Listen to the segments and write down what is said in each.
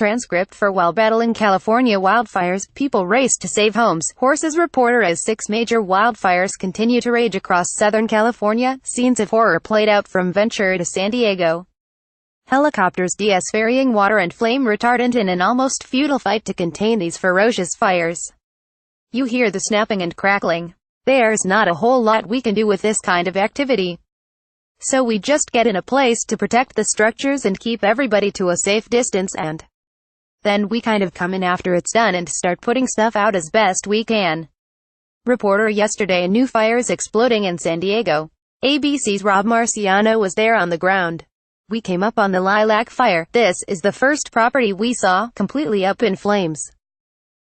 Transcript for while battling California wildfires, people race to save homes. Horses reporter as 6 major wildfires continue to rage across Southern California, scenes of horror played out from Ventura to San Diego. Helicopters ferrying water and flame retardant in an almost futile fight to contain these ferocious fires. You hear the snapping and crackling. There's not a whole lot we can do with this kind of activity. So we just get in a place to protect the structures and keep everybody to a safe distance, and then we kind of come in after it's done and start putting stuff out as best we can. Reporter yesterday, new fires exploding in San Diego. ABC's Rob Marciano was there on the ground. We came up on the lilac fire. This is the first property we saw, completely up in flames.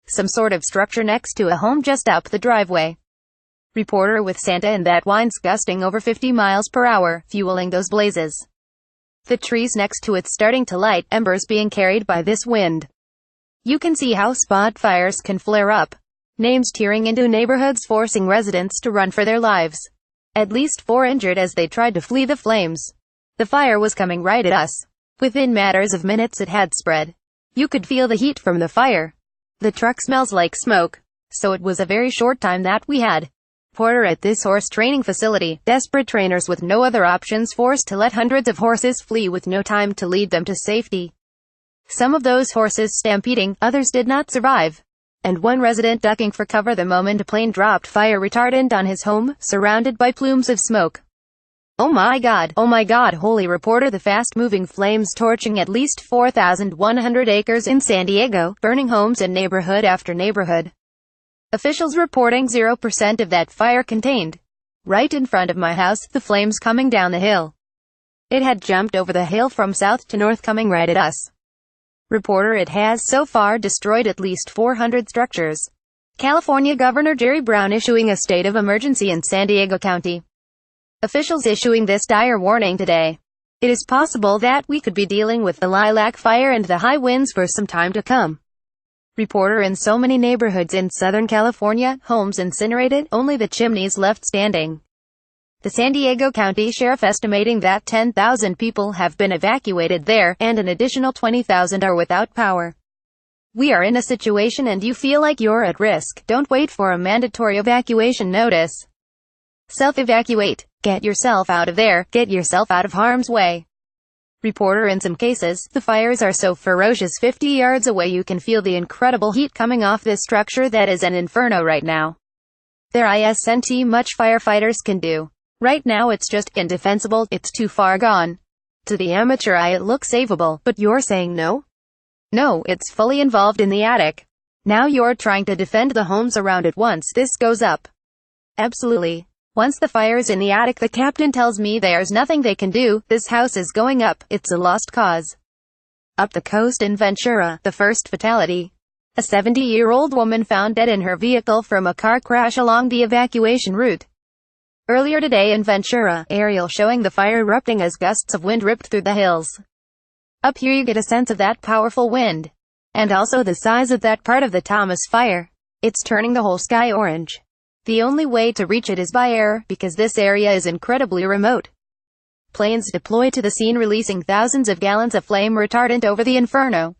Some sort of structure next to a home just up the driveway. Reporter with Santa, and that wind's gusting over 50 miles per hour, fueling those blazes. The trees next to it starting to light, embers being carried by this wind. You can see how spot fires can flare up. Names tearing into neighborhoods, forcing residents to run for their lives. At least 4 injured as they tried to flee the flames. The fire was coming right at us. Within matters of minutes it had spread. You could feel the heat from the fire. The truck smells like smoke. So it was a very short time that we had. Reporter at this horse training facility, desperate trainers with no other options forced to let hundreds of horses flee with no time to lead them to safety. Some of those horses stampeding, others did not survive. And one resident ducking for cover the moment a plane dropped fire retardant on his home, surrounded by plumes of smoke. Oh my god, holy reporter, the fast-moving flames torching at least 4,100 acres in San Diego, burning homes and neighborhood after neighborhood. Officials reporting 0% of that fire contained. Right in front of my house, the flames coming down the hill. It had jumped over the hill from south to north, coming right at us. Reporter, it has so far destroyed at least 400 structures. California Governor Jerry Brown issuing a state of emergency in San Diego County. Officials issuing this dire warning today. It is possible that we could be dealing with the lilac fire and the high winds for some time to come. Reporter, in so many neighborhoods in Southern California, homes incinerated, only the chimneys left standing. The San Diego County Sheriff estimating that 10,000 people have been evacuated there, and an additional 20,000 are without power. We are in a situation and you feel like you're at risk. Don't wait for a mandatory evacuation notice. Self-evacuate. Get yourself out of there. Get yourself out of harm's way. Reporter, in some cases, the fires are so ferocious 50 yards away you can feel the incredible heat coming off this structure that is an inferno right now. There isn't much firefighters can do. Right now it's just indefensible, it's too far gone. To the amateur eye it looks savable, but you're saying no? No, it's fully involved in the attic. Now you're trying to defend the homes around it once this goes up. Absolutely. Once the fire's in the attic, the captain tells me there's nothing they can do, this house is going up, it's a lost cause. Up the coast in Ventura, the first fatality. A 70-year-old woman found dead in her vehicle from a car crash along the evacuation route. Earlier today in Ventura, aerial showing the fire erupting as gusts of wind ripped through the hills. Up here you get a sense of that powerful wind. And also the size of that part of the Thomas fire. It's turning the whole sky orange. The only way to reach it is by air, because this area is incredibly remote. Planes deploy to the scene releasing thousands of gallons of flame retardant over the inferno.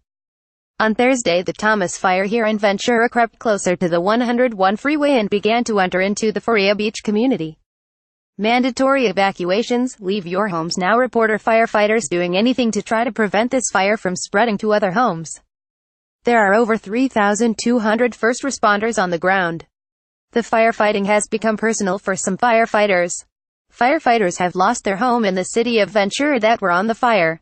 On Thursday, the Thomas fire here in Ventura crept closer to the 101 freeway and began to enter into the Faria Beach community. Mandatory evacuations, leave your homes now. Reporter, firefighters doing anything to try to prevent this fire from spreading to other homes. There are over 3,200 first responders on the ground. The firefighting has become personal for some firefighters. Firefighters have lost their home in the city of Ventura that were on the fire.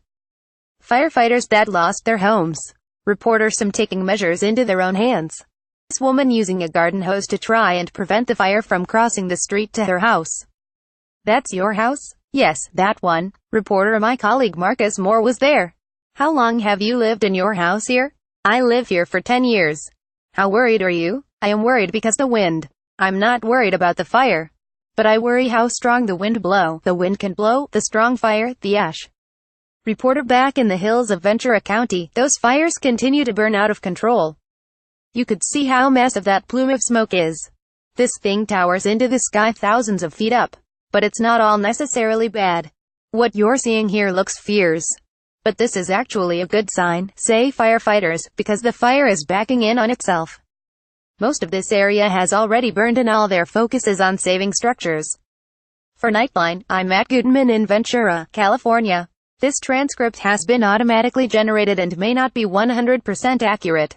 Firefighters that lost their homes. Reporter, some taking measures into their own hands. This woman using a garden hose to try and prevent the fire from crossing the street to her house. That's your house? Yes, that one. Reporter, my colleague Marcus Moore was there. How long have you lived in your house here? I live here for 10 years. How worried are you? I am worried because the wind. I'm not worried about the fire. But I worry how strong the wind blow. The wind can blow, the strong fire, the ash. Reporter, back in the hills of Ventura County, those fires continue to burn out of control. You could see how massive that plume of smoke is. This thing towers into the sky thousands of feet up. But it's not all necessarily bad. What you're seeing here looks fierce. But this is actually a good sign, say firefighters, because the fire is backing in on itself. Most of this area has already burned and all their focus is on saving structures. For Nightline, I'm Matt Goodman in Ventura, California. This transcript has been automatically generated and may not be 100% accurate.